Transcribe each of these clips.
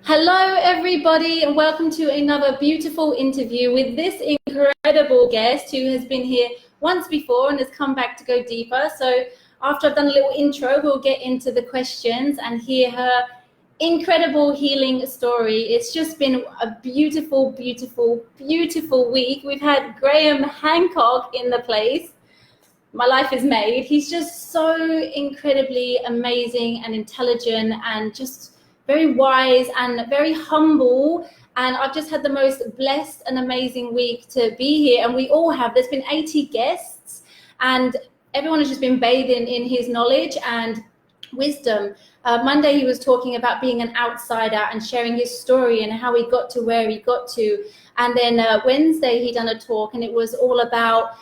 Hello, everybody, and welcome to another beautiful interview with this incredible guest who has been here once before and has come back to go deeper. So after I've done a little intro, we'll get into the questions and hear her incredible healing story. It's just been a beautiful, beautiful, beautiful week. We've had Graham Hancock in the place. My life is made. He's just so incredibly amazing and intelligent and just very wise and very humble. And I've just had the most blessed and amazing week to be here. And we all have. There's been 80 guests and everyone has just been bathing in his knowledge and wisdom. Monday he was talking about being an outsider and sharing his story and how he got to where he got to. And then Wednesday he done a talk and it was all about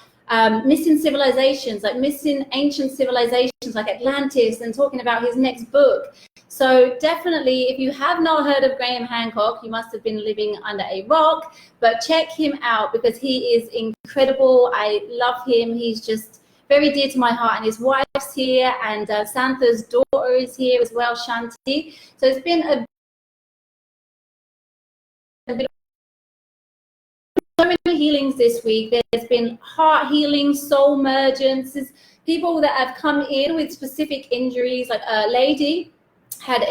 missing civilizations, like missing ancient civilizations like Atlantis, and talking about his next book. So definitely, if you have not heard of Graham Hancock, you must have been living under a rock, but check him out because he is incredible. I love him. He's just very dear to my heart, and his wife's here, and Santha's daughter is here as well, Shanti. So it's been a so many healings this week. There's been heart healing, soul mergence, people that have come in with specific injuries, like a lady had,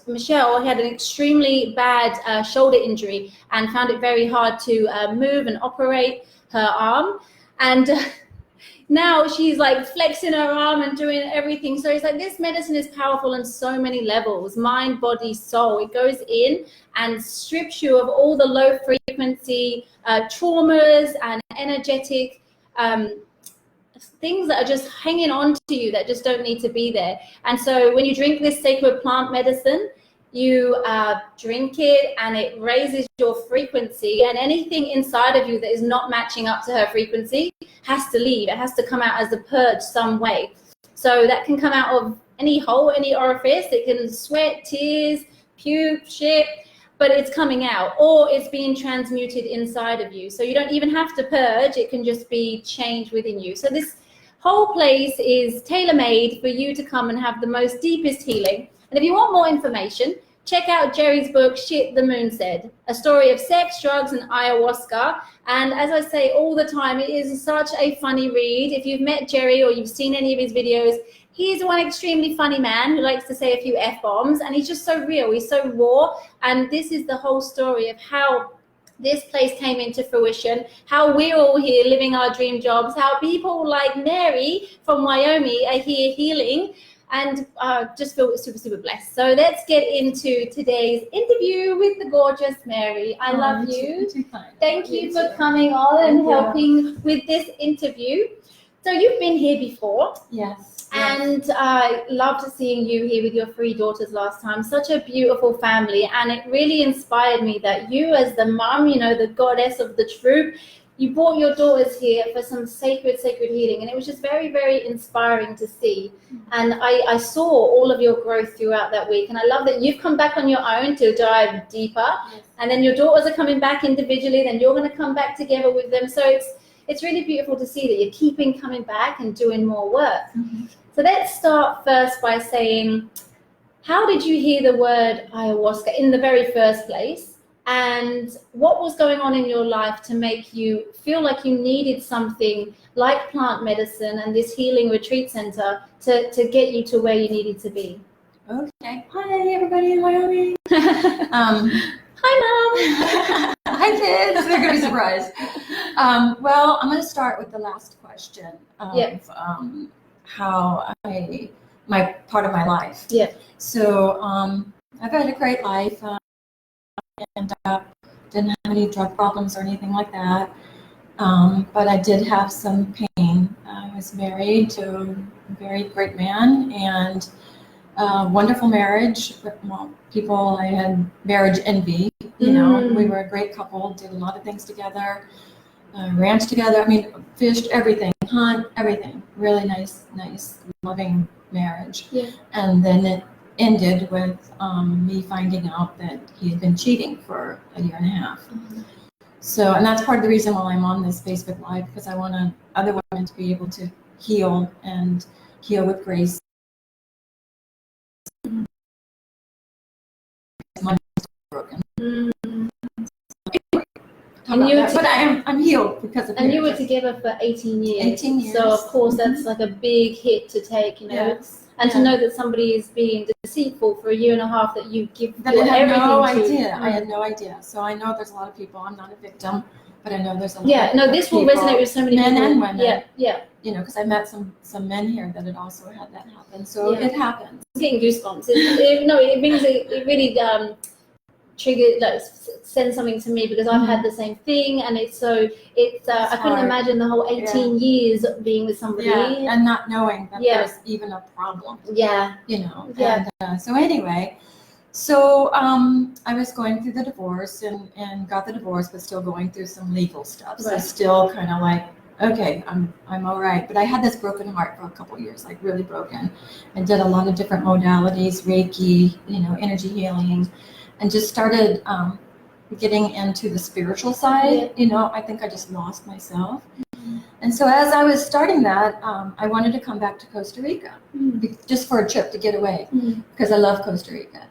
Michelle had an extremely bad shoulder injury and found it very hard to move and operate her arm. And now she's like flexing her arm and doing everything. So it's like this medicine is powerful on so many levels, mind, body, soul. It goes in and strips you of all the low frequency traumas and energetic things that are just hanging on to you that just don't need to be there. And so when you drink this sacred plant medicine, you drink it and it raises your frequency, and anything inside of you that is not matching up to her frequency has to leave. It has to come out as a purge some way. So that can come out of any hole, any orifice. It can sweat, tears, puke, shit, but it's coming out, or it's being transmuted inside of you. So you don't even have to purge. It can just be changed within you. So this whole place is tailor-made for you to come and have the most deepest healing. And if you want more information, check out Jerry's book, Shit the Moon Said, a story of sex, drugs, and ayahuasca. And as I say all the time, it is such a funny read. If you've met Jerry or you've seen any of his videos, he's one extremely funny man who likes to say a few F-bombs, and he's just so real. He's so raw. And this is the whole story of how this place came into fruition, how we're all here living our dream jobs, how people like Mary from Wyoming are here healing, and just feel super, super blessed. So let's get into today's interview with the gorgeous Mary. I love you. Thank you for coming on and helping with this interview. So you've been here before. Yes. And I loved seeing you here with your 3 daughters last time. Such a beautiful family. And it really inspired me that you, as the mom, you know, the goddess of the troop, you brought your daughters here for some sacred healing. And it was just very, very inspiring to see. And I saw all of your growth throughout that week. And I love that you've come back on your own to dive deeper. Yes. And then your daughters are coming back individually. Then you're going to come back together with them. So it's really beautiful to see that you're keeping coming back and doing more work. Mm-hmm. So let's start first by saying, how did you hear the word ayahuasca in the very first place? And what was going on in your life to make you feel like you needed something like plant medicine and this healing retreat center to get you to where you needed to be? Okay. Hi, everybody in Wyoming. Hi, Mom. Hi, kids. They're going to be surprised. Well, I'm going to start with the last question of how my part of my life. Yeah. So I've had a great life and didn't have any drug problems or anything like that. But I did have some pain. I was married to a very great man and wonderful marriage. Well, I had marriage envy. You know, we were a great couple, did a lot of things together, ranch together. I mean, fished, everything, hunt, everything. Really nice, loving marriage. Yeah. And then it ended with me finding out that he had been cheating for a year and a half. Mm-hmm. So, and that's part of the reason why I'm on this Facebook Live, because I want other women to be able to heal and heal with grace. My How And about you that? were But I'm healed because of And you were heritage. together for 18 years. 18 years. So, of course, that's Mhm. like a big hit to take, you know. Yes. And to Yeah. know that somebody is being deceitful for a year and a half that you give That your I had everything no to. idea. I Mm. had no idea. So I know there's a lot of people. I'm not a victim, but I know there's a lot Yeah, of no, of this will people, resonate with so many men people. and women. Yeah, yeah. You know, because I met some men here that had also had that happen. So Yeah. it happens. I'm getting goosebumps. It brings it really triggered, like, send something to me because I've had the same thing, and it's I couldn't hard. imagine the whole 18 years of being with somebody. Yeah, and not knowing that Yeah. there's even a problem. Yeah. You know. Yeah. And so anyway, so I was going through the divorce and got the divorce, but still going through some legal stuff. So Right. still kind of like, okay, I'm all right. But I had this broken heart for a couple of years, like really broken. I did a lot of different modalities, Reiki, you know, energy healing, and just started getting into the spiritual side. Yeah. You know, I think I just lost myself. And so as I was starting that, I wanted to come back to Costa Rica just for a trip to get away because I love Costa Rica.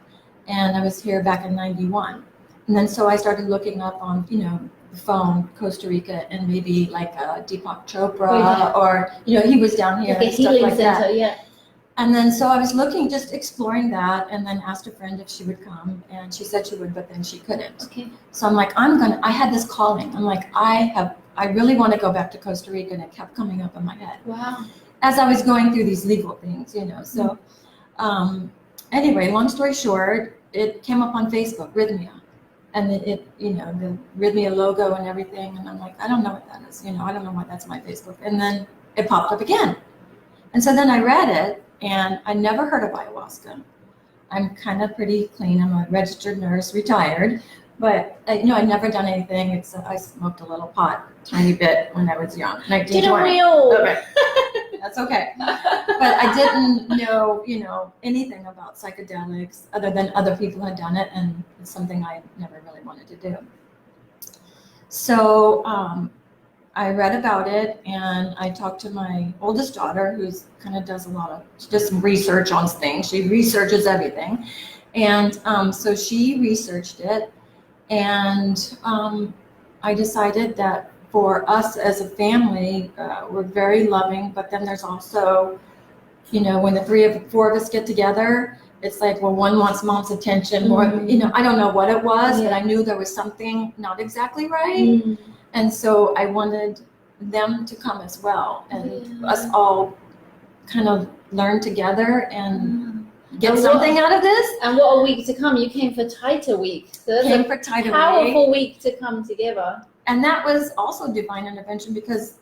And I was here back in 91. And then so I started looking up on, you know, the phone, Costa Rica, and maybe like Deepak Chopra or, you know, he was down here Like a and stuff healing like center, that. yeah. And then so I was looking, just exploring that, and then asked a friend if she would come, and she said she would, but then she couldn't. Okay. So I'm like, I had this calling. I'm like, I really want to go back to Costa Rica, and it kept coming up in my head. Wow. As I was going through these legal things, you know. So anyway, long story short, it came up on Facebook, Rhythmia. And it, you know, the Rhythmia logo and everything. And I'm like, I don't know what that is. You know, I don't know why that's my Facebook. And then it popped up again. And so then I read it, and I never heard of ayahuasca. I'm kind of pretty clean. I'm a registered nurse, retired. But, you know, I'd never done anything except I smoked a little pot, tiny bit when I was young, 19, 20. Okay. That's okay. But I didn't know, you know, anything about psychedelics other than other people had done it, and it's something I never really wanted to do. So I read about it, and I talked to my oldest daughter, who's kind of does some research on things. She researches everything. And so she researched it, and I decided that for us as a family, we're very loving, but then there's also, you know, when the four of us get together, it's like, well, one wants mom's attention more, you know, I don't know what it was, but I knew there was something not exactly right. And so I wanted them to come as well, and us all kind of learn together and get something out of this. And what a week to come. You came for Taita Week. So that's Came a for Taita powerful week to come together. And that was also divine intervention because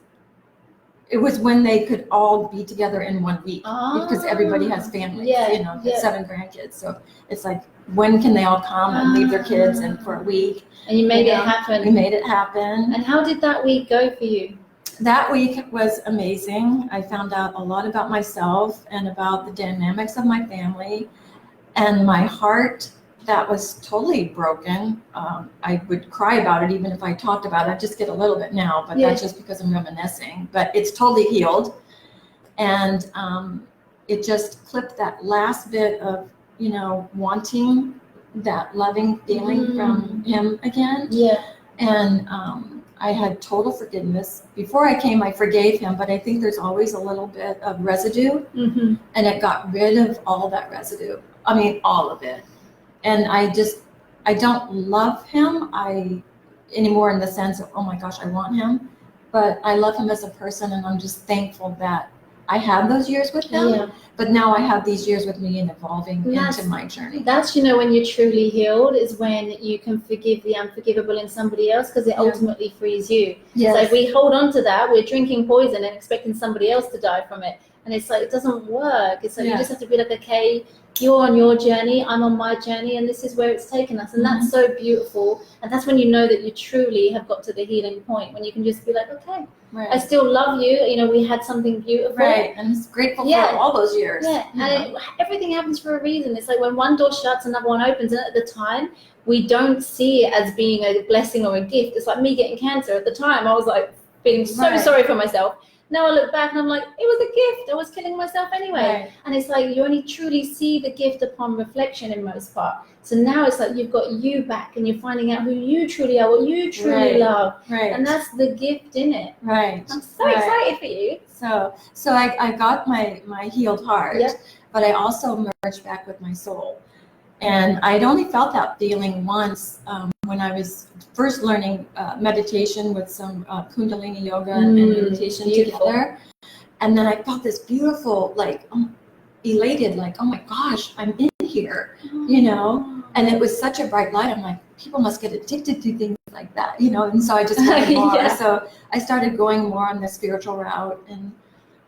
it was when they could all be together in 1 week because everybody has families, you know, 7 grandkids. So it's like, when can they all come and leave their kids in for a week? And you made it happen. We made it happen. And how did that week go for you? That week was amazing. I found out a lot about myself and about the dynamics of my family, and my heart that was totally broken. I would cry about it even if I talked about it. I just get a little bit now, but that's just because I'm reminiscing. But it's totally healed. And it just clipped that last bit of, you know, wanting that loving feeling from him again. Yeah. And I had total forgiveness. Before I came, I forgave him, but I think there's always a little bit of residue. And it got rid of all that residue. I mean, all of it. And I don't love him anymore in the sense of, oh my gosh, I want him. But I love him as a person, and I'm just thankful that I had those years with him. Yeah. But now I have these years with me and evolving into my journey. That's, you know, when you're truly healed is when you can forgive the unforgivable in somebody else, because it ultimately frees you. Yes. So if we hold on to that, we're drinking poison and expecting somebody else to die from it. And it's like, it doesn't work. It's like, you just have to be like, okay, you're on your journey, I'm on my journey, and this is where it's taken us. And that's so beautiful. And that's when you know that you truly have got to the healing point, when you can just be like, okay, I still love you. You know, we had something beautiful. Right, and it's grateful for all those years. Yeah, and everything happens for a reason. It's like when one door shuts, another one opens. And at the time, we don't see it as being a blessing or a gift. It's like me getting cancer. At the time, I was like feeling so sorry for myself. Now I look back and I'm like, it was a gift. I was killing myself anyway. Right. And it's like you only truly see the gift upon reflection in most part. So now it's like you've got you back and you're finding out who you truly are, what you truly love. Right. And that's the gift in it. Right. I'm so excited for you. So I got my healed heart, Yep. but I also merged back with my soul. And I'd only felt that feeling once when I was first learning meditation with some Kundalini yoga and meditation beautiful. together. And then I felt this beautiful, like, elated, like, oh my gosh, I'm in here, you know? And it was such a bright light. I'm like, people must get addicted to things like that, you know? And so I just wanted more. Yeah. So I started going more on the spiritual route, and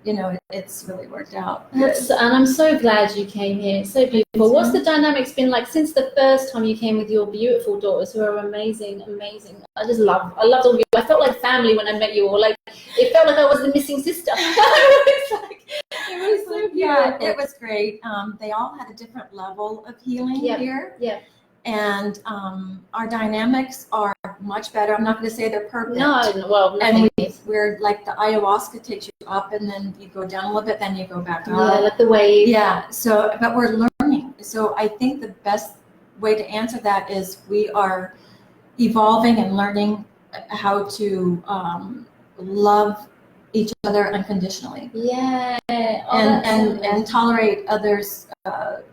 you know, it's really worked out. And I'm so glad you came here. It's so beautiful. What's the dynamics been like since the first time you came with your beautiful daughters, who are amazing, amazing? I loved all of you. I felt like family when I met you all. Like, it felt like I was the missing sister. It was so beautiful. Yeah, it was great. They all had a different level of healing here. Yeah. And our dynamics are much better. I'm not going to say they're perfect. No, well, and we're like, the ayahuasca takes you up and then you go down a little bit, then you go back up. Yeah, like the wave. Yeah, so, but we're learning. So I think the best way to answer that is we are evolving and learning how to love each other unconditionally. Yeah. And tolerate others'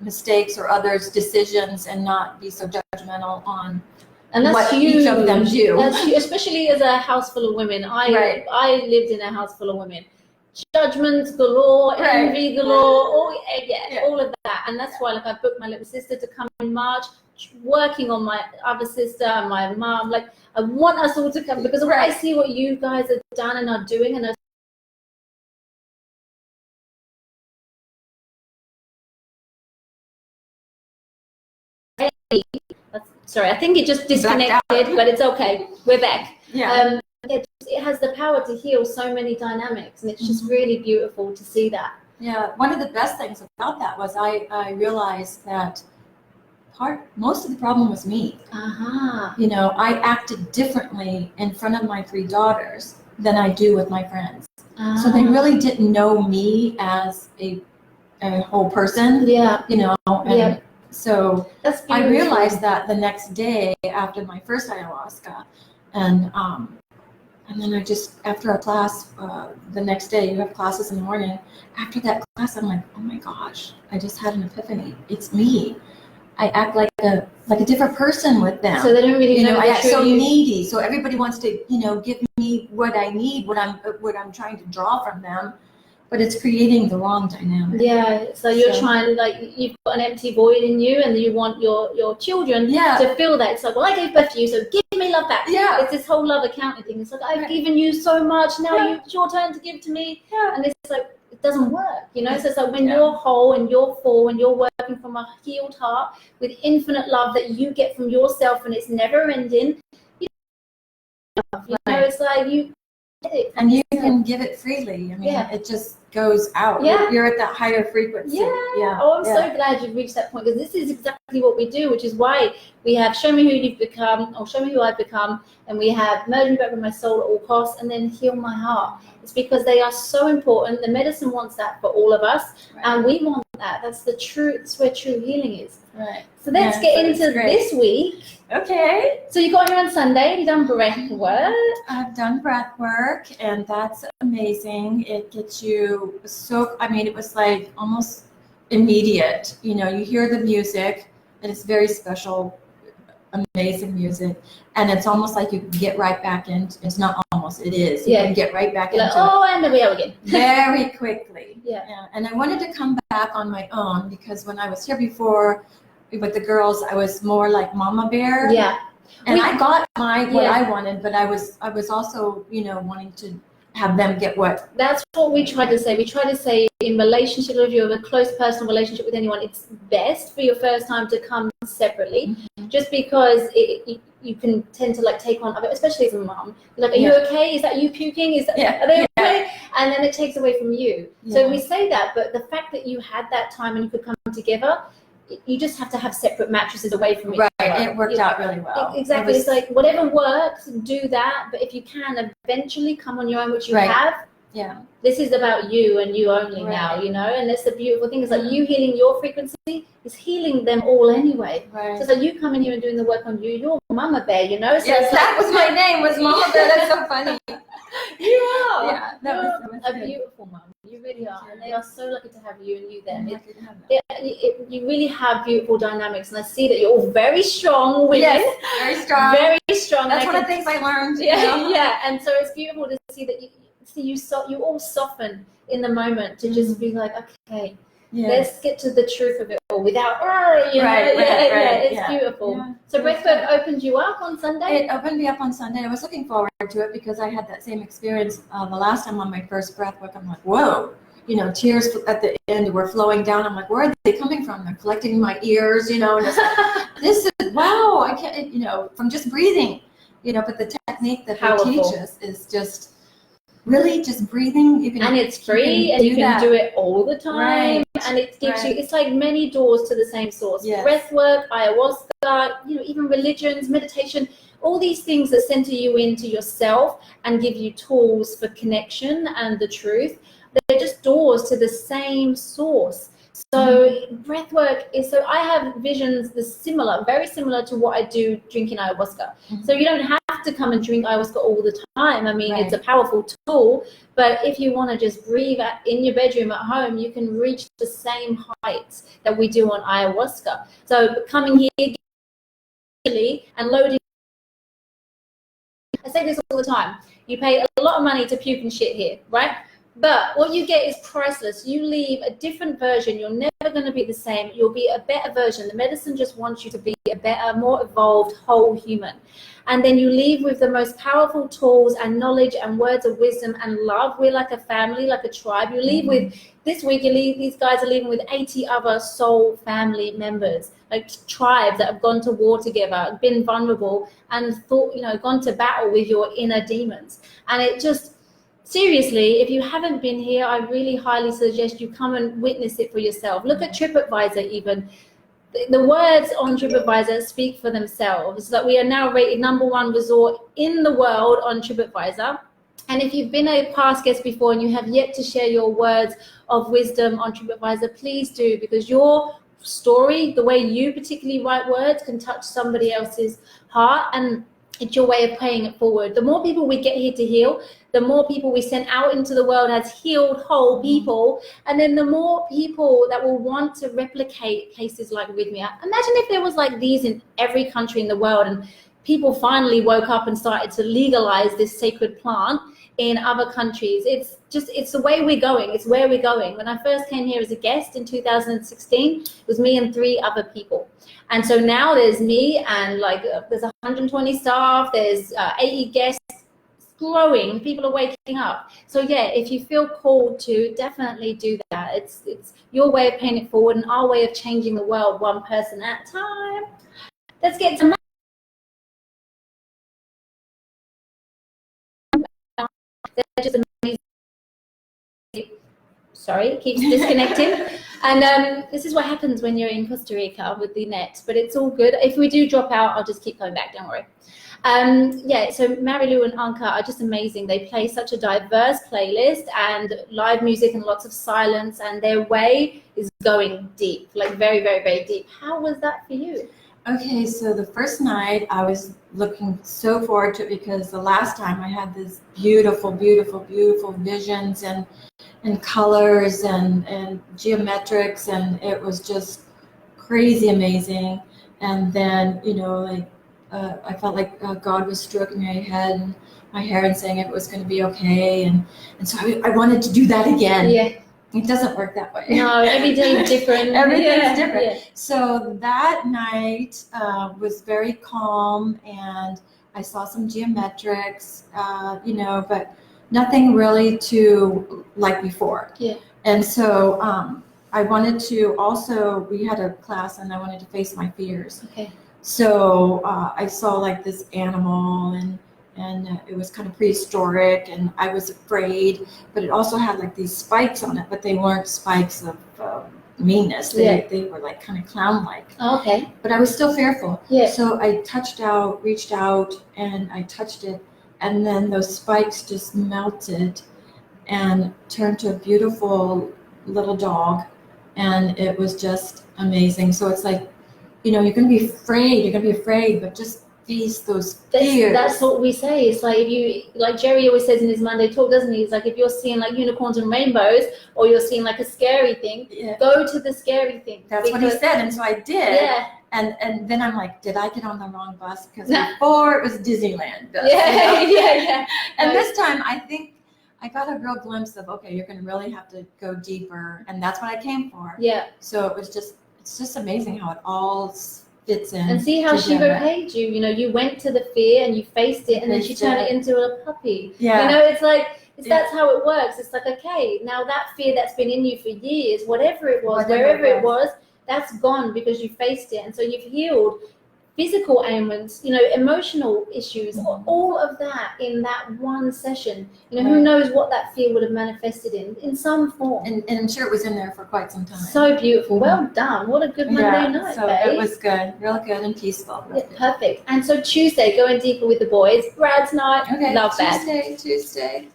mistakes or others' decisions, and not be so judgmental on what each of them do. That's huge, especially as a house full of women. I lived in a house full of women. Judgments galore, envy galore, all of that. And that's why, like, I booked my little sister to come in March, working on my other sister, my mom. Like, I want us all to come, because when I see what you guys have done and are doing, and are sorry, I think it just disconnected, but it's okay. We're back. Yeah. It has the power to heal so many dynamics, and it's just really beautiful to see that. Yeah, one of the best things about that was I realized that most of the problem was me. You know, I acted differently in front of my 3 daughters than I do with my friends. So they really didn't know me as a whole person. Yeah. You know, and so I realized that the next day after my first ayahuasca, and then I just, after a class, the next day, you have classes in the morning. After that class, I'm like, oh my gosh, I just had an epiphany. It's me. I act like a different person with them. So they don't really know. I act so needy. So everybody wants to, give me what I need, what I'm trying to draw from them. But it's creating the wrong dynamic. Yeah, so you're trying, like, you've got an empty void in you, and you want your children to fill that. It's like, well, I gave birth to you, so give me love back. Yeah. It's this whole love accounting thing. It's like, I've given you so much, now it's your turn to give to me. Yeah. And it's like, it doesn't work, So it's like, when you're whole and you're full and you're working from a healed heart with infinite love that you get from yourself, and it's never ending, it's like and you can give it freely. I mean, it just goes out. You're at that higher frequency. Oh, I'm so glad you've reached that point, because this is exactly what we do, which is why we have Show Me Who You've Become, or Show Me Who I've Become, and we have Merging Back with My Soul at All Costs, and then Heal My Heart. It's because they are so important. The medicine wants that for all of us, and we want that. That's the truth. That's where true healing is. Right. So let's get into this week. Okay. So you got here on Sunday. You done breath work. I've done breath work, and that's amazing. It gets you so. I mean, it was like almost immediate. You hear the music, and it's very special, amazing music, and it's almost like you can get right back into. It's not almost. It is. You can get right back into. And then we go again. Very quickly. Yeah. And I wanted to come back on my own, because when I was here before with the girls, I was more like Mama Bear. Yeah. And I got what I wanted, but I was also, wanting to have them get what. That's what we try to say. We try to say, in relationship, if you have a close personal relationship with anyone, it's best for your first time to come separately, just because you can tend to, like, take on other, especially as a mom. Like, are you okay? Is that you puking? Are they okay? And then it takes away from you. So we say that, but the fact that you had that time and you could come together, you just have to have separate mattresses away from each other. Right, it worked out really well. Exactly. It's like, whatever works, do that. But if you can, eventually come on your own, which you have. Yeah. This is about you and you only now, Right. you know, and that's the beautiful thing. It's like you healing your frequency is healing them all anyway. Right. So it's like you coming here and doing the work on you, you're Mama Bear, you know. So Yes, it's that like, was my name, was Mama Bear. That's so funny. you are. Yeah, that was You're a good. beautiful mom. You really are, you. and they are so lucky to have you and you there. I'm lucky to have that. You really have beautiful dynamics, and I see that you're all very strong women. Yes, very strong. Very strong. That's and one of the things I learned. Yeah, you know? yeah, and so it's beautiful to see that you all soften in the moment to just be like, okay, Yes. let's get to the truth of it all without, you know, Right, it's yeah. beautiful. Yeah. So Breathwork opened you up on Sunday? It opened me up on Sunday. I was looking forward to it because I had that same experience the last time on my first breathwork. I'm like, whoa, you know, tears at the end were flowing down. I'm like, where are they coming from? They're collecting in my ears, you know, and it's like, this is, wow, I can't, you know, from just breathing, you know, but the technique that they teach us is just really just breathing. You can, and it's free, and you can do it all the time. Right. And it gives you, it's like many doors to the same source. Yes. Breath work, ayahuasca, you know, even religions, meditation, all these things that center you into yourself and give you tools for connection and the truth. They're just doors to the same source. So breath work is, so I have visions that's similar, very similar to what I do drinking ayahuasca. So you don't have to come and drink ayahuasca all the time. I mean, it's a powerful tool, but if you want to just breathe in your bedroom at home, you can reach the same heights that we do on ayahuasca. So coming here and loading, I say this all the time, you pay a lot of money to puke and shit here, right? But what you get is priceless. You leave a different version. You're never going to be the same. You'll be a better version. The medicine just wants you to be a better, more evolved, whole human. And then you leave with the most powerful tools and knowledge and words of wisdom and love. We're like a family, like a tribe. You leave with, this week, these guys are leaving with 80 other soul family members, like tribes that have gone to war together, been vulnerable, and thought, you know, gone to battle with your inner demons. And it just, seriously, if you haven't been here, I really highly suggest you come and witness it for yourself. Look at TripAdvisor even. The words on TripAdvisor speak for themselves. That we are now rated #1 resort in the world on TripAdvisor. And if you've been a past guest before and you have yet to share your words of wisdom on TripAdvisor, please do, because your story, the way you particularly write words, can touch somebody else's heart, and it's your way of paying it forward. The more people we get here to heal, the more people we send out into the world as healed, whole people, and then the more people that will want to replicate places like Rhythmia. Imagine if there was like these in every country in the world, and people finally woke up and started to legalize this sacred plant in other countries. It's the way we're going. It's where we're going. When I first came here as a guest in 2016, it was me and 3 other people. And so now there's me and there's 120 staff, there's 80 guests. It's growing, people are waking up. So yeah, if you feel called to, definitely do that. It's your way of paying it forward and our way of changing the world one person at a time. Let's get to they're just amazing. Sorry, it keeps disconnecting. And this is what happens when you're in Costa Rica with the net, but it's all good. If we do drop out, I'll just keep going back, don't worry. Yeah, so Marilu and Anka are just amazing. They play such a diverse playlist and live music and lots of silence, and their way is going deep, like very, very, very deep. How was that for you? Okay, so the first night I was looking so forward to it because the last time I had this beautiful, beautiful, beautiful visions and colors and geometrics, and it was just crazy amazing. And then, you know, like I felt like God was stroking my head and my hair and saying it was going to be okay. And so I wanted to do that again. Yeah. It doesn't work that way. No, every day is different. Everything's different. Yeah. So that night was very calm, and I saw some geometrics, you know, but nothing really to like before. Yeah. And so I wanted to also, we had a class and I wanted to face my fears. Okay. So I saw like this animal and it was kind of prehistoric, and I was afraid, but it also had like these spikes on it, but they weren't spikes of meanness. They were like kind of clown-like. Oh, okay. But I was still fearful. Yeah. So I reached out, and I touched it, and then those spikes just melted, and turned to a beautiful little dog, and it was just amazing. So it's like, you know, you're gonna be afraid, but just face those fears. That's what we say. It's like, if you, like Jerry always says in his Monday talk, doesn't he? It's like, if you're seeing like unicorns and rainbows, or you're seeing like a scary thing, go to the scary thing. That's what he said, and so I did. Yeah. And then I'm like, did I get on the wrong bus? Because before it was Disneyland. Yeah, you know? Yeah. And this time, I think I got a real glimpse of, okay, you're going to really have to go deeper, and that's what I came for. Yeah. So it's just amazing how it all fits in. And see how she repaid you. You know, you went to the fear and you faced it, and then she turned it into a puppy. Yeah. You know, it's like, that's how it works. It's like, okay, now that fear that's been in you for years, whatever it was, wherever it was, that's gone because you faced it. And so you've healed physical ailments, you know, emotional issues, all of that in that one session. You know, who knows what that fear would have manifested in some form. And I'm sure it was in there for quite some time. So beautiful. Well done. What a good Monday night, so babe. It was good. Real good and peaceful. Yeah, perfect. And so Tuesday, going deeper with the boys. Brad's night. Okay. Love that. Tuesday.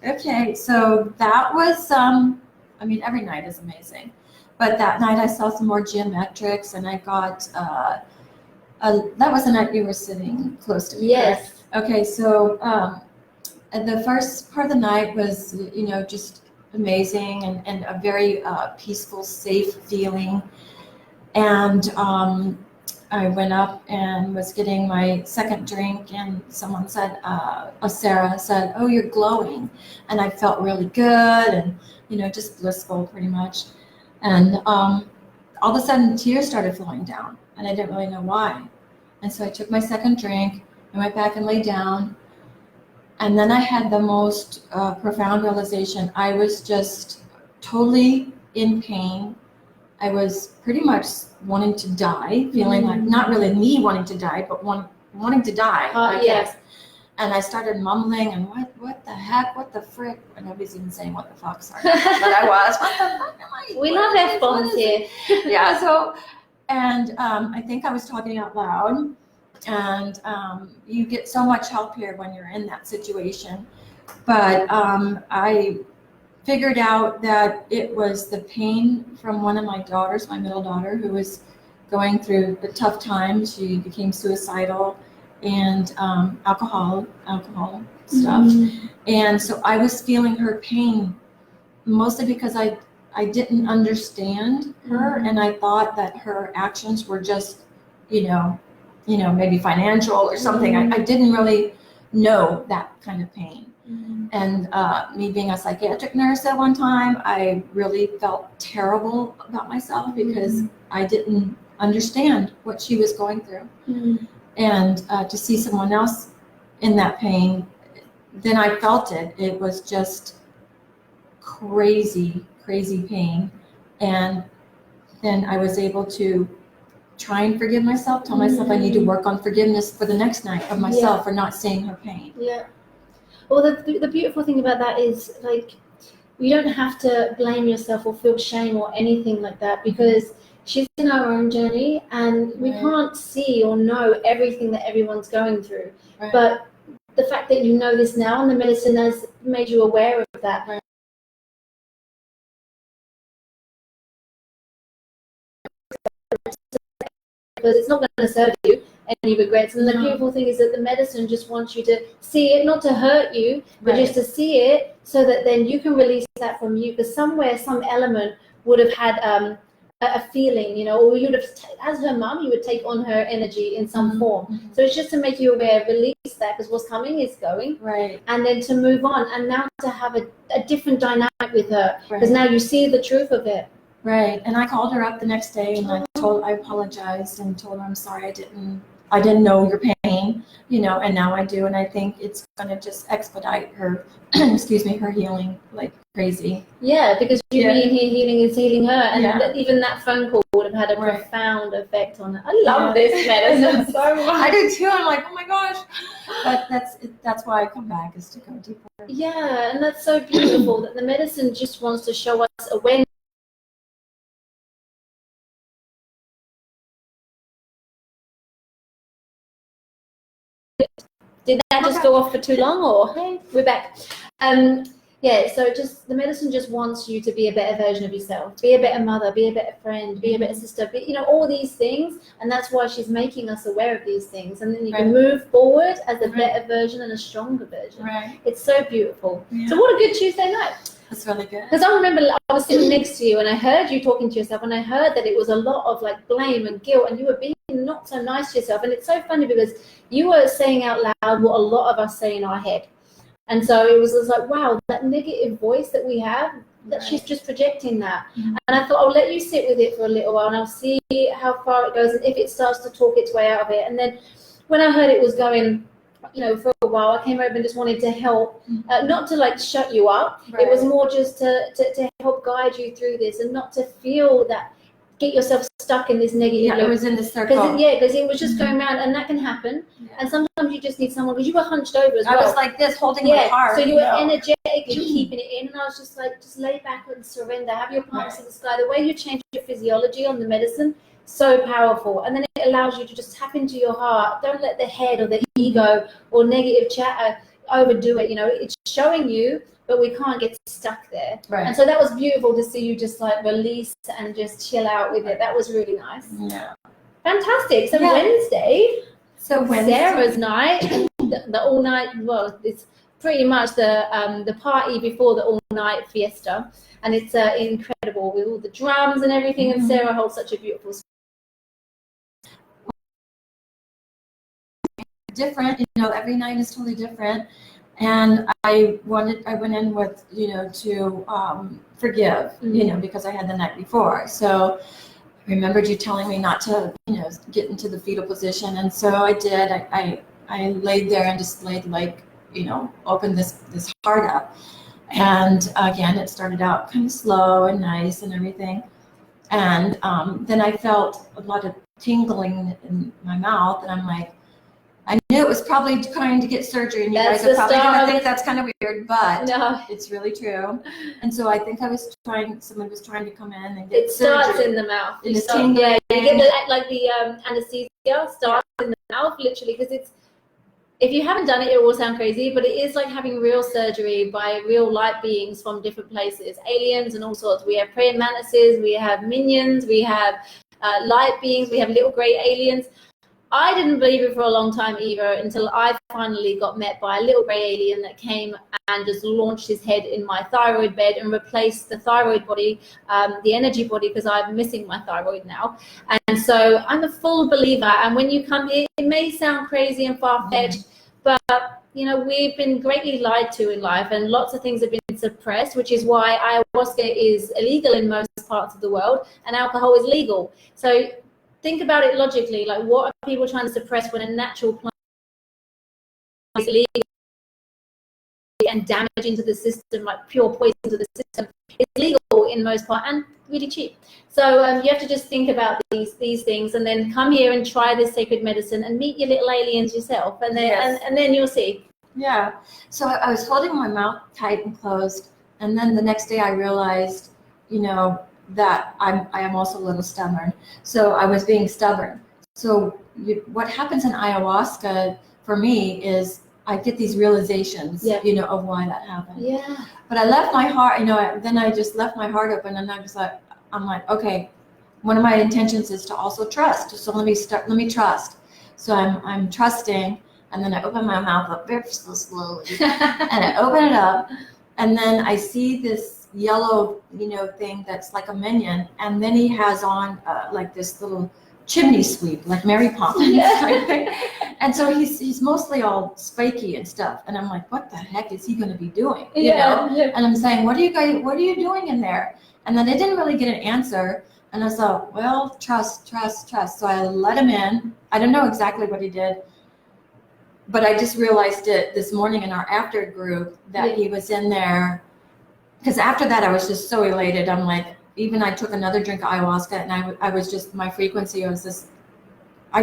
Okay, so that was, I mean, every night is amazing. But that night I saw some more geometrics, and I got, that was the night you were sitting close to me. Yes. Correct? Okay, so and the first part of the night was, you know, just amazing and a very peaceful, safe feeling. And I went up and was getting my second drink, and someone said, Sarah said, "Oh, you're glowing." And I felt really good and, you know, just blissful pretty much. And all of a sudden, tears started flowing down, and I didn't really know why. And so I took my second drink and went back and laid down. And then I had the most profound realization. I was just totally in pain. I was pretty much wanting to die, feeling like, not really me wanting to die, but wanting to die, I guess. And I started mumbling, and what the heck, what the frick, and nobody's even saying what the fuck, sorry, but I was, what the fuck am I? We love F-bombs here. Yeah, so, and I think I was talking out loud, and you get so much help here when you're in that situation. But I figured out that it was the pain from one of my daughters, my middle daughter, who was going through a tough time. She became suicidal, and alcohol stuff. And so I was feeling her pain, mostly because I didn't understand her, and I thought that her actions were just, you know, maybe financial or something. I didn't really know that kind of pain. And me being a psychiatric nurse at one time, I really felt terrible about myself because I didn't understand what she was going through. And to see someone else in that pain, then I felt it. It was just crazy pain. And then I was able to try and forgive myself, tell myself I need to work on forgiveness for the next night of myself for not seeing her pain. Yeah. Well, the beautiful thing about that is, like, you don't have to blame yourself or feel shame or anything like that, because she's in her own journey, and we can't see or know everything that everyone's going through. But the fact that you know this now, and the medicine has made you aware of that. Because it's not going to serve you any regrets. And the beautiful thing is that the medicine just wants you to see it, not to hurt you, but just to see it, so that then you can release that from you. Because somewhere, some element would have had a feeling, you know, or you would have, as her mum, you would take on her energy in some form. So it's just to make you aware, release that, because what's coming is going. And then to move on, and now to have a different dynamic with her, because now you see the truth of it. And I called her up the next day, and I apologized and told her I'm sorry, I didn't know your pain, you know, and now I do, and I think it's going to just expedite her, her healing like crazy. Yeah, because you being here healing is healing her, and even that phone call would have had a profound effect on her. I love this medicine so much. I do too. I'm like, oh my gosh, but that's why I come back, is to go deeper. Yeah, and that's so beautiful that the medicine just wants to show us awareness. Did that just go off for too long, or hey, we're back? Yeah, so just the medicine just wants you to be a better version of yourself, be a better mother, be a better friend, be a better sister, be, all these things, and that's why she's making us aware of these things, and then you can move forward as a better version and a stronger version. Right. It's so beautiful. Yeah. So what a good Tuesday night. That's really good. Because I remember I was sitting next to you and I heard you talking to yourself, and I heard that it was a lot of like blame and guilt, and you were being not so nice to yourself. And it's so funny because you were saying out loud what a lot of us say in our head. And so it was just like, wow, that negative voice that we have, that she's just projecting that. Mm-hmm. And I thought, I'll let you sit with it for a little while and I'll see how far it goes and if it starts to talk its way out of it. And then when I heard it was going, for a while, I came over and just wanted to help, not to like shut you up. Right. It was more just to help guide you through this and not to feel that, get yourself stuck in this negative loop. It was in the circle. Because it was just going around, and that can happen. Yeah. And sometimes you just need someone, because you were hunched over as well. I was like this, holding my heart. So you were energetically keeping it in, and I was just like, just lay back and surrender. Have your palms to the sky. The way you change your physiology on the medicine, so powerful. And then it allows you to just tap into your heart. Don't let the head or the ego or negative chatter overdo it. It's showing you, but we can't get stuck there. Right. And so that was beautiful to see you just like release and just chill out with it. That was really nice. Yeah. Fantastic. So Wednesday, Wednesday. Sarah's night, the all night, well, it's pretty much the party before the all night fiesta. And it's incredible with all the drums and everything. And Sarah holds such a beautiful space. Different, every night is totally different. And I went in with, to forgive, because I had the night before. So I remembered you telling me not to, get into the fetal position. And so I did. I laid there and just laid opened this heart up. And again, it started out kind of slow and nice and everything. And then I felt a lot of tingling in my mouth. And I'm like, I knew it was probably trying to get surgery, and you guys are probably going to think that's kind of weird, but it's really true. And so I think someone was trying to come in and get surgery. It starts in the mouth. You get the anesthesia starts in the mouth, literally, because if you haven't done it, it will sound crazy, but it is like having real surgery by real light beings from different places, aliens and all sorts. We have praying mantises, we have minions, we have light beings, we have little gray aliens. I didn't believe it for a long time either until I finally got met by a little grey alien that came and just launched his head in my thyroid bed and replaced the thyroid body, the energy body, because I'm missing my thyroid now. And so I'm a full believer. And when you come here, it may sound crazy and far-fetched, but we've been greatly lied to in life, and lots of things have been suppressed, which is why ayahuasca is illegal in most parts of the world and alcohol is legal. So think about it logically, like what are people trying to suppress when a natural plant is illegal and damaging to the system, like pure poison to the system? It's legal in most part and really cheap. So you have to just think about these things, and then come here and try this sacred medicine and meet your little aliens yourself, and then and then you'll see. Yeah. So I was holding my mouth tight and closed, and then the next day I realized, that I am also a little stubborn. So I was being stubborn. So what happens in ayahuasca for me is I get these realizations, of why that happened. Yeah. But I left my heart, then I just left my heart open, and I'm like, okay, one of my intentions is to also trust. So let me trust. So I'm trusting, and then I open my mouth up very slowly, and I open it up, and then I see this yellow, thing that's like a minion, and then he has on like this little chimney sweep, like Mary Poppins type thing. And so he's mostly all spiky and stuff, and I'm like, what the heck is he going to be doing? Yeah. And I'm saying, what are you doing in there? And then I didn't really get an answer, and I thought, well, trust. So I let him in. I don't know exactly what he did, but I just realized it this morning in our after group that he was in there. Because after that, I was just so elated. I'm like, even I took another drink of ayahuasca, and I was just, my frequency was this.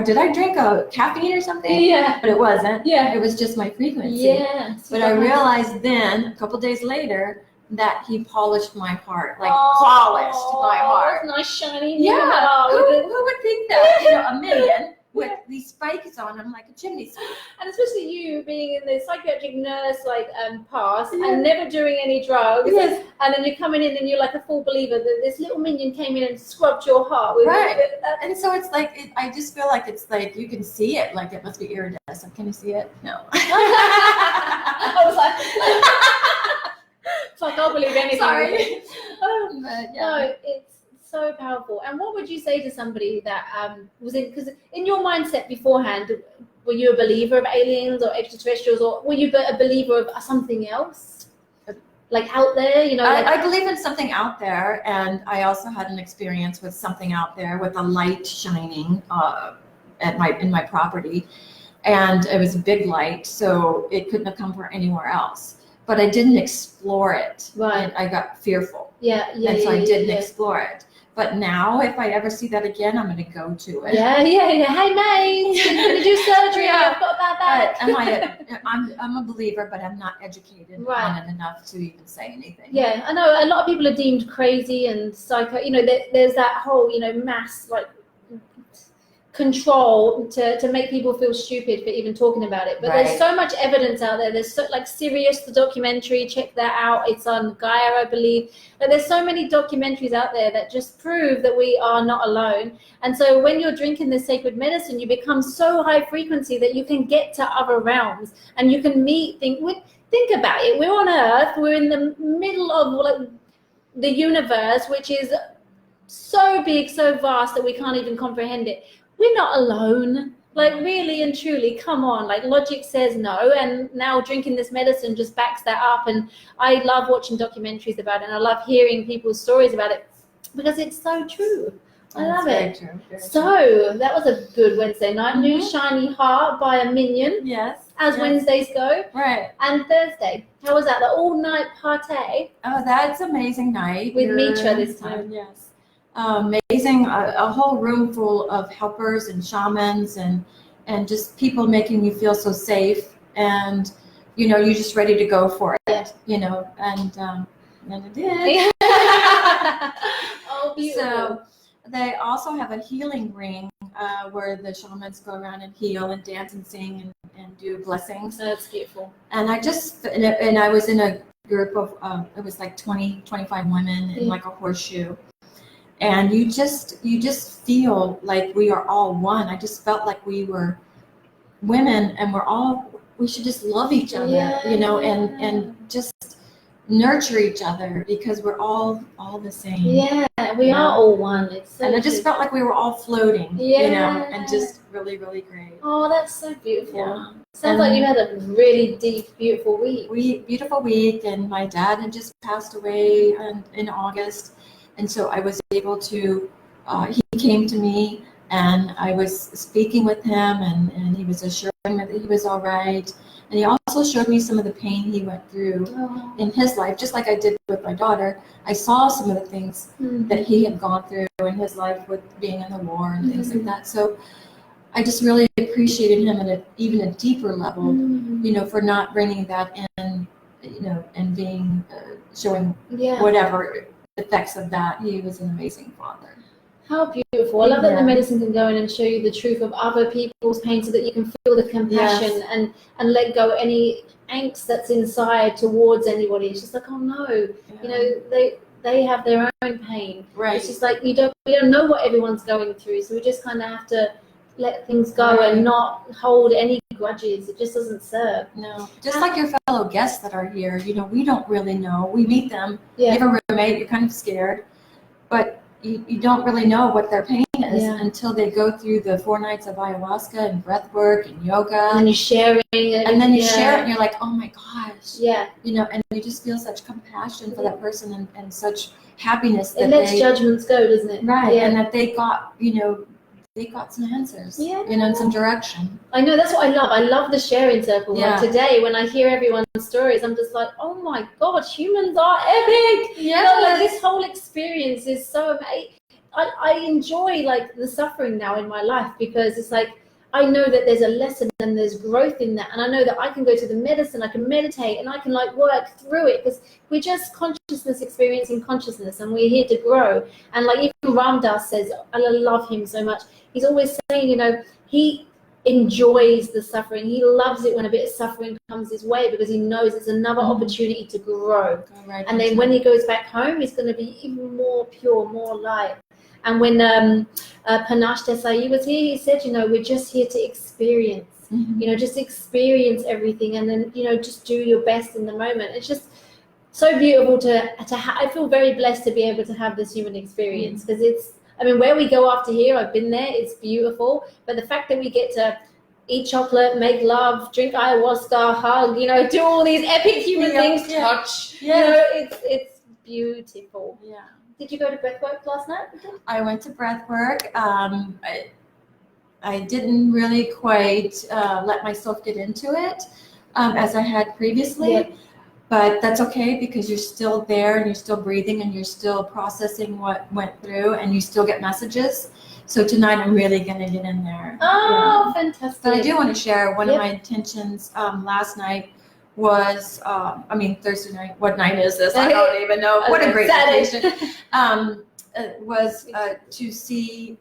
Did I drink a caffeine or something? Yeah. But it wasn't. Yeah. It was just my frequency. Yeah. But I realized then, a couple days later, that he polished my heart, polished my heart. Nice shiny. Yeah. Who would think that? A minion with these spikes on them like a chimney sweep. And especially you being in the psychiatric nurse past and never doing any drugs. Yes. And then you're coming in and you're like a full believer that this little minion came in and scrubbed your heart with And so it's like, I just feel like it's like you can see it, like it must be iridescent. Can you see it? No. I was like, fuck, I'll believe anything. Sorry. But, no, it's so powerful. And what would you say to somebody that was in, because in your mindset beforehand, were you a believer of aliens or extraterrestrials, or were you a believer of something else? Like out there, you know? I believe in something out there, and I also had an experience with something out there with a light shining in my property, and it was a big light, so it couldn't have come from anywhere else. But I didn't explore it. Right. I got fearful. Yeah. And so I didn't explore it. But now, if I ever see that again, I'm going to go to it. Yeah. Hey, mate, can you do surgery? I've got a bad back. I'm a believer, but I'm not educated on it enough to even say anything. Yeah, I know a lot of people are deemed crazy and psycho. You know, there's that whole, mass control to make people feel stupid for even talking about it. But there's so much evidence out there. There's Sirius, the documentary, check that out. It's on Gaia, I believe. But there's so many documentaries out there that just prove that we are not alone. And so when you're drinking this sacred medicine, you become so high frequency that you can get to other realms and you can think about it. We're on Earth. We're in the middle of the universe, which is so big, so vast that we can't even comprehend it. We're not alone, really and truly, come on, logic says no, and now drinking this medicine just backs that up. And I love watching documentaries about it, and I love hearing people's stories about it because it's so true. I love it. Very true. So that was a good Wednesday night. New Shiny Heart by a Minion. Yes. As Wednesdays go. Right. And Thursday, how was that? The all-night party? Oh, that's amazing night. With Mitra this time. Yes. Amazing, a whole room full of helpers and shamans and just people making you feel so safe, and you're just ready to go for it. And it did. Oh, beautiful. So they also have a healing ring where the shamans go around and heal and dance and sing and do blessings. That's beautiful. And I was in a group of it was 20, 25 women in a horseshoe. And you just feel like we are all one. I just felt like we were women, and we should just love each other, and just nurture each other because we're all the same. Yeah, we are all one. And I just felt like we were all floating, and just really, really great. Oh, that's so beautiful. Yeah. Sounds like you had a really deep, beautiful week. Beautiful week, and my dad had just passed away in August. And so I was able to, he came to me and I was speaking with him and he was assuring me that he was all right. And he also showed me some of the pain he went through in his life, just like I did with my daughter. I saw some of the things that he had gone through in his life with being in the war and things like that. So I just really appreciated him at even a deeper level, for not bringing that in, and being, showing whatever effects of that. He was an amazing father. How beautiful. I love that the medicine can go in and show you the truth of other people's pain so that you can feel the compassion and let go any angst that's inside towards anybody. It's just oh no, they have their own pain. Right. It's just we don't know what everyone's going through, so we just kind of have to let things go and not hold any grudges. It just doesn't serve. No. Just like your fellow guests that are here, we don't really know. We meet them. You have a roommate, you're kind of scared, but you don't really know what their pain is until they go through the 4 nights of ayahuasca and breath work and yoga. And you're sharing it. And then you share it and you're like, oh my gosh. Yeah. And you just feel such compassion for that person and such happiness. It lets judgments go, doesn't it? Right. Yeah. And that they got, they got some answers, and some direction. I know, that's what I love. I love the sharing circle. Yeah. Like today, when I hear everyone's stories, I'm just like, oh my God, humans are epic. Yeah. This whole experience is so amazing. I enjoy the suffering now in my life because it's I know that there's a lesson and there's growth in that. And I know that I can go to the medicine, I can meditate, and I can like work through it, because we're just consciousness experiencing consciousness, and we're here to grow. And like even Ram Dass says, I love him so much. He's always saying, you know, he enjoys the suffering. He loves it when a bit of suffering comes his way, because he knows it's another opportunity to grow. Right, and then when he goes back home, he's going to be even more pure, more light. And when Panache Desai was here, he said, you know, we're just here to experience, you know, just experience everything, and then, you know, just do your best in the moment. It's just so beautiful I feel very blessed to be able to have this human experience, because it's, I mean, where we go after here, I've been there, it's beautiful. But the fact that we get to eat chocolate, make love, drink ayahuasca, hug, you know, do all these epic human things, touch, you know, it's beautiful. Yeah. Did you go to breathwork last night? I went to breathwork. I didn't really quite let myself get into it as I had previously. Yeah. But that's okay, because you're still there and you're still breathing and you're still processing what went through, and you still get messages. So tonight I'm really going to get in there. Oh, fantastic. But I do want to share one of my intentions last night was, Thursday night. What night is this? I don't even know. What a great intention. Was to see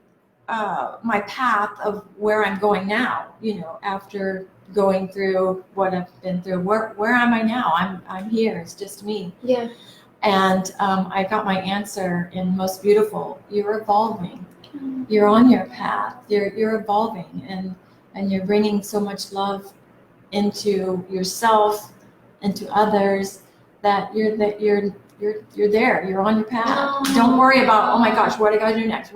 my path of where I'm going now, you know, after going through what I've been through. Where am I now? I'm here. It's just me. Yeah. And I got my answer in most beautiful. You're evolving. You're on your path. You're evolving, and you're bringing so much love into yourself, into others, that you're there. You're on your path. Don't worry about, oh my gosh, what do I got to do next?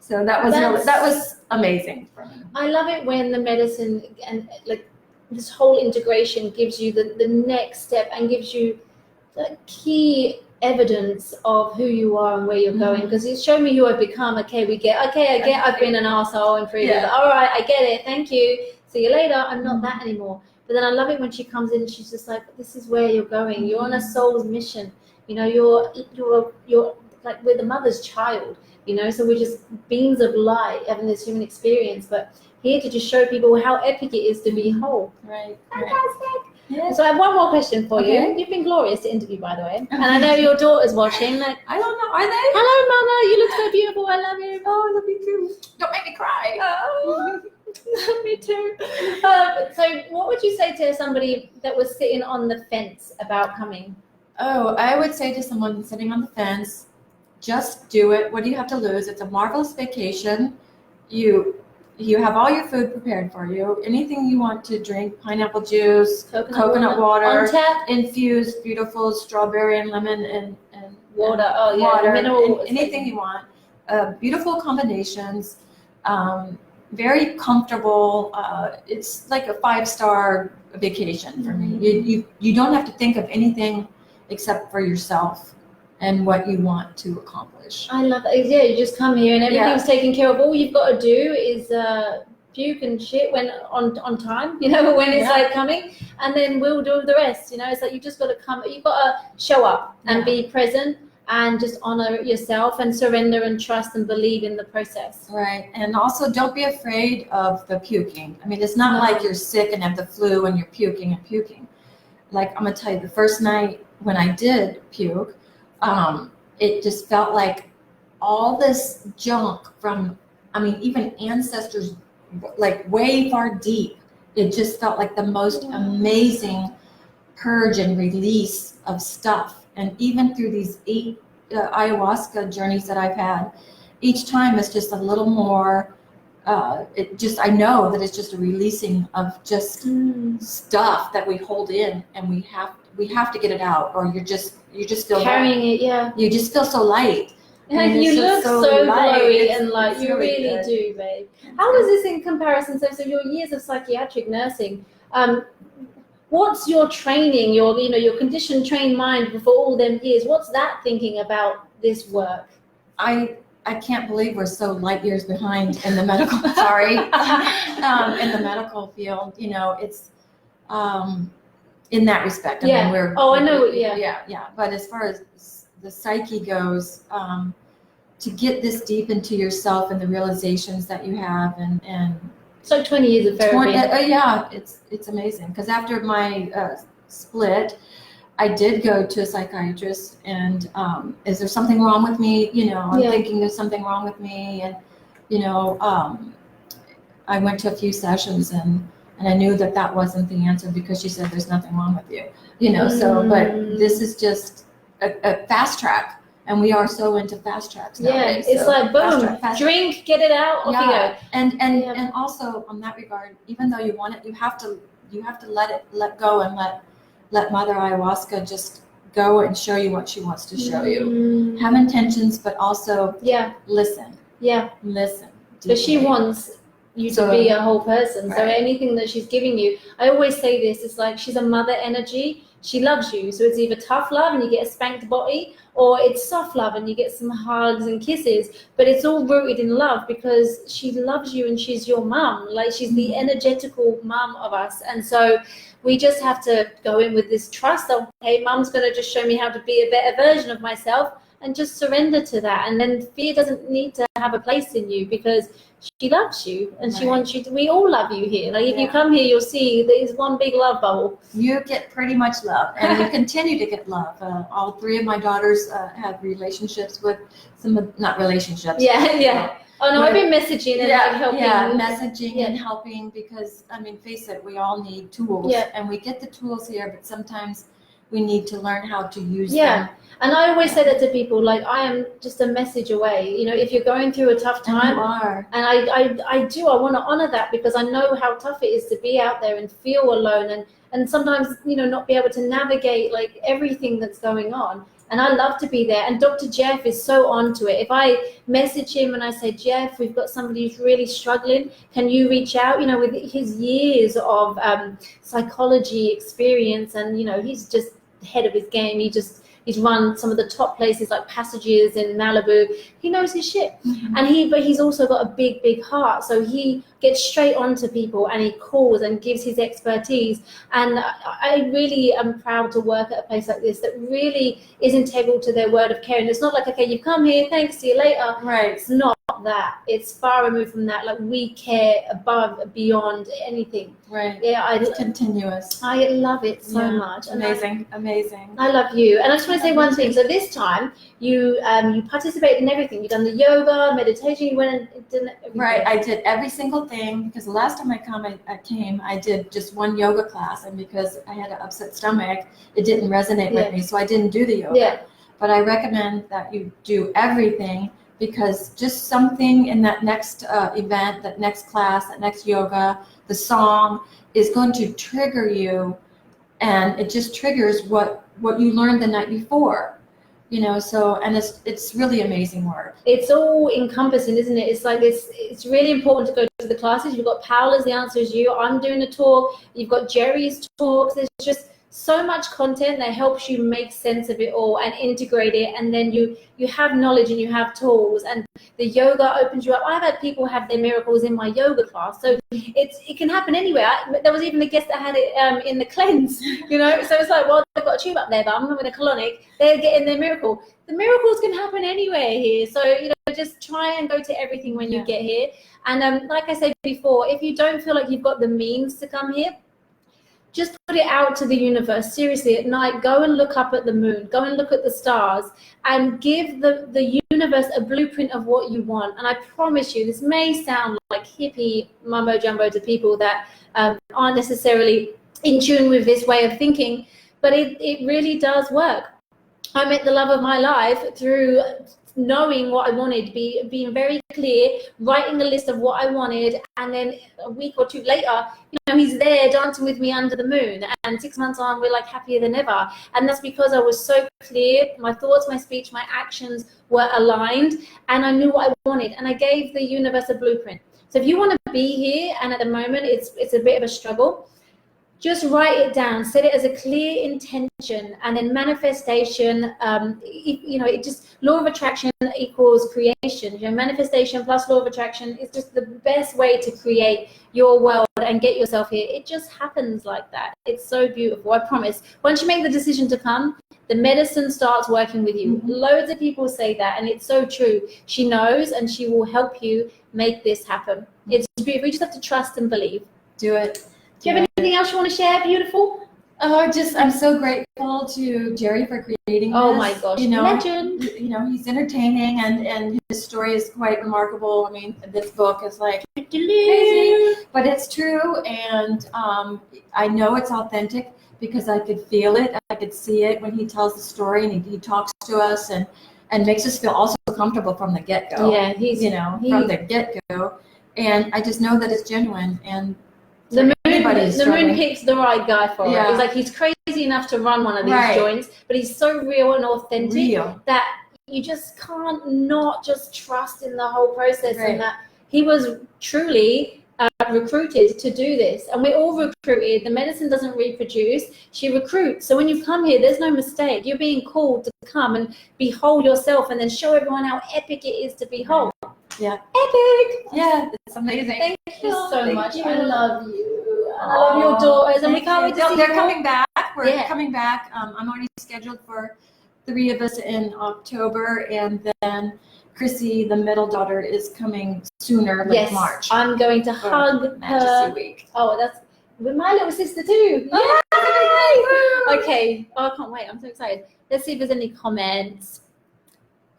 So that was amazing for me. I love it when the medicine and like this whole integration gives you the next step and gives you the key evidence of who you are and where you're going, because it's shown me who I've become. I get I've been an arsehole and previous. Yeah. All right, I get it. Thank you. See you later. I'm not that anymore. But then I love it when she comes in and she's just like, this is where you're going. You're on a soul's mission. You know, you're like, we're the mother's child, you know, so we're just beings of light having this human experience, but here to just show people how epic it is to be whole. Right. Fantastic. Yeah. So I have one more question for you. Okay. You've been glorious to interview, by the way. And I know your daughter's watching. Like, I don't know. Are they? hello, Mama. You look so beautiful. I love you. Oh, I love you too. Don't make me cry. Oh, me too. So what would you say to somebody that was sitting on the fence about coming? Oh, I would say to someone sitting on the fence, just do it. What do you have to lose? It's a marvelous vacation. You have all your food prepared for you. Anything you want to drink, pineapple juice, coconut water, on tap, infused, beautiful strawberry and lemon and water. Oh yeah, water, mineral. anything you want. Beautiful combinations. Very comfortable. It's like a 5-star vacation for me. You don't have to think of anything except for yourself and what you want to accomplish. I love that. Yeah, you just come here and everything's taken care of. All you've got to do is puke and shit when on time, you know, when it's like coming, and then we'll do the rest. You know, it's like you just got to come. You've got to show up and be present and just honor yourself and surrender and trust and believe in the process. Right, and also don't be afraid of the puking. I mean, it's not like you're sick and have the flu and you're puking and puking. Like, I'm gonna tell you, the first night when I did puke, it just felt like all this junk from, I mean, even ancestors, like way far deep. It just felt like the most amazing purge and release of stuff. And even through these 8 ayahuasca journeys that I've had, each time it's just a little more, I know that it's just a releasing of just stuff that we hold in, and we have to get it out, or you just feel carrying it. Yeah, you just feel so light. And you look so glowy and light. You really really do, babe. How is this in comparison? So your years of psychiatric nursing. What's your training? Your conditioned trained mind before all them years. What's that thinking about this work? I can't believe we're so light years behind in the medical. In the medical field. You know, it's in that respect. I mean, I know. Yeah. But as far as the psyche goes, to get this deep into yourself and the realizations that you have, and It's like 20 years of therapy. Yeah, it's amazing. Because after my split, I did go to a psychiatrist, and is there something wrong with me? I'm thinking there's something wrong with me, and I went to a few sessions, and I knew that wasn't the answer, because she said there's nothing wrong with you. So, but this is just a fast track, and we are so into fast tracks nowadays. It's so like boom, fast drink, get it out, off you go. And also on that regard, even though you want it, you have to let go and let Mother Ayahuasca just go and show you what she wants to show you. Have intentions, but also listen. Yeah. Listen. But she wants you to be a whole person. Right. So anything that she's giving you, I always say this, it's like she's a mother energy. She loves you. So it's either tough love and you get a spanked body, or it's soft love and you get some hugs and kisses. But it's all rooted in love, because she loves you and she's your mum. Like, she's the energetical mum of us. And so we just have to go in with this trust of, hey, mum's going to just show me how to be a better version of myself, and just surrender to that. And then fear doesn't need to have a place in you, because she loves you and she wants you to. We all love you here. Like, if you come here, you'll see there's one big love bubble. You get pretty much love, and you continue to get love. All three of my daughters have relationships with not relationships. Oh no, I've been messaging and helping. Messaging and helping, because face it, we all need tools, and we get the tools here, but sometimes we need to learn how to use them. And I always say that to people, like, I am just a message away. If you're going through a tough time, and you are. And I want to honor that, because I know how tough it is to be out there and feel alone, and sometimes, not be able to navigate like everything that's going on. And I love to be there. And Dr. Jeff is so onto it. If I message him and I say, Jeff, we've got somebody who's really struggling, can you reach out? With his years of psychology experience, and he's just head of his game. He's run some of the top places like Passages in Malibu. He knows his shit. And but he's also got a big, big heart. So he gets straight onto people, and he calls and gives his expertise. And I really am proud to work at a place like this that really is integral to their word of care. And it's not like, okay, you've come here, thanks, see you later. Right. It's not that. It's far removed from that. Like, we care above, beyond anything. Right. It's continuous. I love it so much. Amazing. I love you. And I just want to say one thing. So this time you participated in everything. You've done the yoga, meditation. You went and did everything. Right. I did every single thing, because the last time I came, I did just one yoga class, and because I had an upset stomach, it didn't resonate with me, so I didn't do the yoga. But I recommend that you do everything, because just something in that next event, that next class, that next yoga, the song is going to trigger you, and it just triggers what you learned the night before. So, and it's really amazing work. It's all encompassing, isn't it? It's like it's really important to go to the classes. You've got Paola's The Answer Is You. I'm doing a talk. You've got Jerry's talks. There's just so much content that helps you make sense of it all and integrate it, and then you have knowledge and you have tools, and the yoga opens you up. I've had people have their miracles in my yoga class, so it can happen anywhere. There was even a guest that had it in the cleanse, so it's like, well, they've got a tube up there, but I'm having a colonic, they're getting their miracle. The miracles can happen anywhere here, so just try and go to everything when you get here. And like I said before, if you don't feel like you've got the means to come here, just put it out to the universe. Seriously, at night, go and look up at the moon, go and look at the stars, and give the universe a blueprint of what you want. And I promise you, this may sound like hippie mumbo jumbo to people that aren't necessarily in tune with this way of thinking, but it really does work. I met the love of my life through knowing what I wanted, being very clear, writing a list of what I wanted, and then a week or two later, he's there dancing with me under the moon, and 6 months on, we're like happier than ever. And that's because I was so clear. My thoughts, my speech, my actions were aligned, and I knew what I wanted, and I gave the universe a blueprint. So if you want to be here, and at the moment it's a bit of a struggle, just write it down, set it as a clear intention, and then manifestation, it just, law of attraction equals creation. Manifestation plus law of attraction is just the best way to create your world and get yourself here. It just happens like that. It's so beautiful, I promise. Once you make the decision to come, the medicine starts working with you. Mm-hmm. Loads of people say that, and it's so true. She knows, and she will help you make this happen. It's beautiful. You just have to trust and believe. Do it. Do you have anything else you want to share? Beautiful. Oh, I'm so grateful to Jerry for creating this. Oh my gosh, legend. He's entertaining, and his story is quite remarkable. I mean, this book is like crazy, but it's true, and I know it's authentic because I could feel it. I could see it when he tells the story, and he talks to us and makes us feel also comfortable from the get-go. Yeah, from the get-go, and I just know that it's genuine. And the moon picks the right guy for it. Yeah. He's crazy enough to run one of these joints, but he's so real and authentic that you just can't not just trust in the whole process. And that he was truly recruited to do this, and we're all recruited. The medicine doesn't reproduce, she recruits. So when you come here, there's no mistake. You're being called to come and behold yourself, and then show everyone how epic it is to behold. Yeah, epic. Yeah, it's amazing. Thank you so much. You. I love you. I love your daughters, and we can't wait to see they're coming back. We're coming back. I'm already scheduled for 3 of us in October, and then Chrissy, the middle daughter, is coming sooner, like March. I'm going to hug her. Week. Oh, that's with my little sister too. Yeah. Okay. Oh, I can't wait. I'm so excited. Let's see if there's any comments.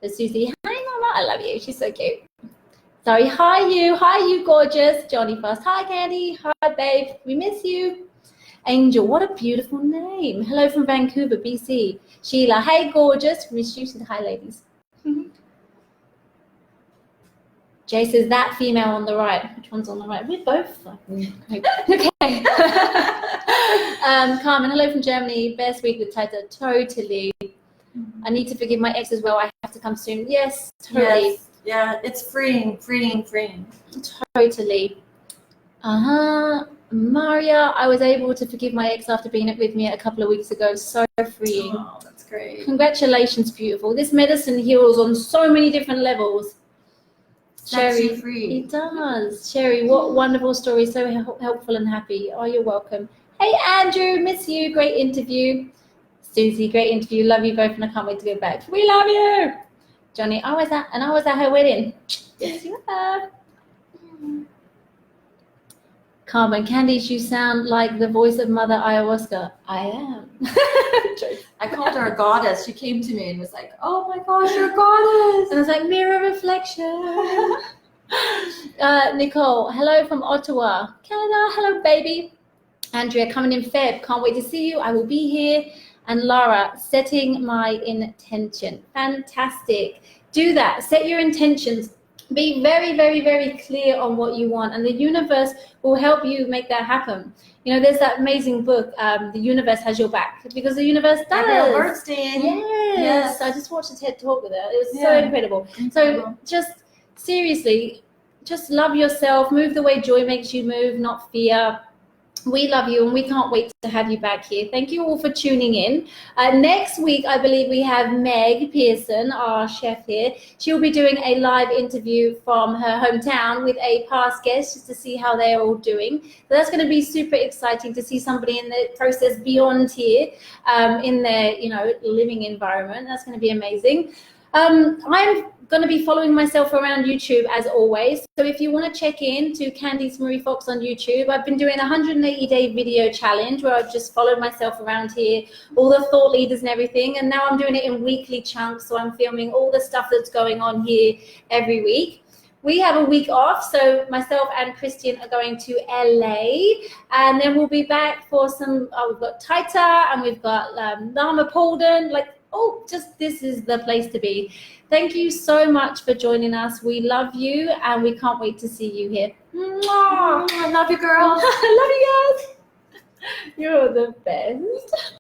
So Susie, hi Mama, I love you. She's so cute. Sorry, hi you gorgeous. Johnny first. Hi Candy. Hi babe. We miss you. Angel, what a beautiful name. Hello from Vancouver, BC. Sheila, hey gorgeous. Miss you. She said hi ladies. Jay says that female on the right. Which one's on the right? We're both. Okay. Carmen, hello from Germany. Best week with Tita. Totally. I need to forgive my ex as well. I have to come soon. Yes, totally. Yes. Yeah, it's freeing. Totally. Maria, I was able to forgive my ex after being with me a couple of weeks ago. So freeing. Oh, that's great. Congratulations, beautiful. This medicine heals on so many different levels. Sherry, free. It does. Sherry, what wonderful story. So helpful and happy. Oh, you're welcome. Hey, Andrew, miss you. Great interview. Susie, great interview. Love you both, and I can't wait to go back. We love you. Johnny, I was at her wedding. Yes, you are. Carmen, Candice, you sound like the voice of Mother Ayahuasca. I am. I called her a goddess. She came to me and was like, oh my gosh, you're a goddess. And I was like, mirror reflection. Nicole, hello from Ottawa, Canada. Hello, baby. Andrea, coming in Feb. Can't wait to see you. I will be here. And Laura, setting my intention. Fantastic. Do that. Set your intentions. Be very, very, very clear on what you want, and the universe will help you make that happen. You know, there's that amazing book, The Universe Has Your Back, because the universe does. Gabrielle Bernstein. Yes. I just watched a TED Talk with her. It was so incredible. So just seriously, just love yourself. Move the way joy makes you move, not fear. We love you, and we can't wait to have you back here. Thank you all for tuning in. Next week, I believe we have Meg Pearson, our chef here. She'll be doing a live interview from her hometown with a past guest, just to see how they're all doing. So that's going to be super exciting to see somebody in the process beyond here, in their living environment. That's going to be amazing. I'm going to be following myself around YouTube as always. So if you want to check in to Candice Marie Fox on YouTube, I've been doing a 180-day video challenge where I've just followed myself around here, all the thought leaders and everything. And now I'm doing it in weekly chunks. So I'm filming all the stuff that's going on here every week. We have a week off, so myself and Christian are going to LA, and then we'll be back for some, we've got Taita, and we've got Lama Polden, this is the place to be. Thank you so much for joining us. We love you, and we can't wait to see you here. Mwah. I love you, girl. I love you guys. You're the best.